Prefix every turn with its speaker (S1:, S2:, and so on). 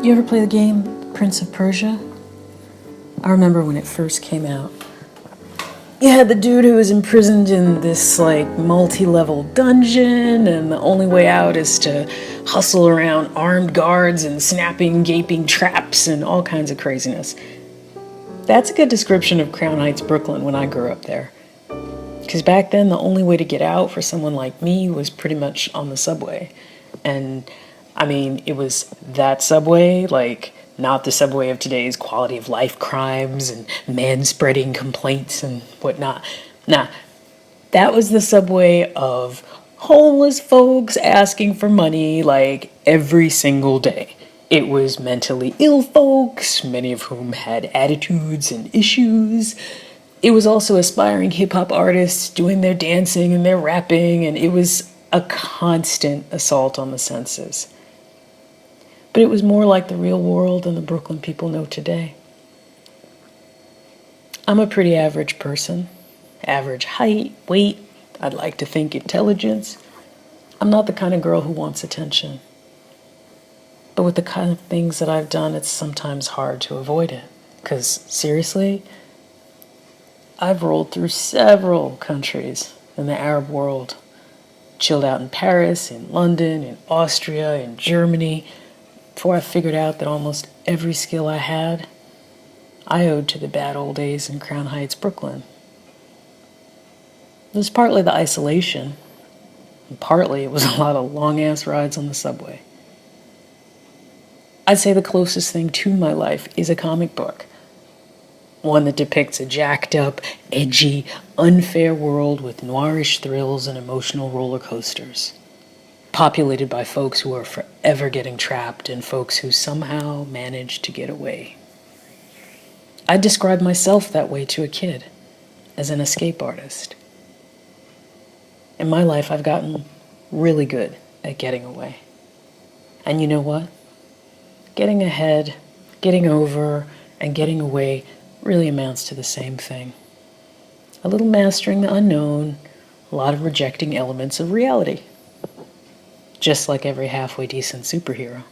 S1: You ever play the game Prince of Persia? I remember when it first came out. You had the dude who was imprisoned in this like multi-level dungeon, and the only way out is to hustle around armed guards and snapping, gaping traps and all kinds of craziness. That's a good description of Crown Heights, Brooklyn when I grew up there. Because back then, the only way to get out for someone like me was pretty much on the subway. And I mean, it was that subway, like not the subway of today's quality of life crimes and man-spreading complaints and whatnot. Nah, that was the subway of homeless folks asking for money like every single day. It was mentally ill folks, many of whom had attitudes and issues. It was also aspiring hip-hop artists doing their dancing and their rapping, and it was a constant assault on the senses. But it was more like the real world than the Brooklyn people know today. I'm a pretty average person. Average height, weight, I'd like to think intelligence. I'm not the kind of girl who wants attention. But with the kind of things that I've done, it's sometimes hard to avoid it. Because seriously, I've rolled through several countries in the Arab world. Chilled out in Paris, in London, in Austria, in Germany, before I figured out that almost every skill I had, I owed to the bad old days in Crown Heights, Brooklyn. It was partly the isolation, and partly it was a lot of long-ass rides on the subway. I'd say the closest thing to my life is a comic book. One that depicts a jacked up, edgy, unfair world with noirish thrills and emotional roller coasters. Populated by folks who are forever getting trapped and folks who somehow manage to get away. I describe myself that way to a kid, as an escape artist. In my life, I've gotten really good at getting away. And you know what? Getting ahead, getting over, and getting away really amounts to the same thing. A little mastering the unknown, a lot of rejecting elements of reality. Just like every halfway decent superhero.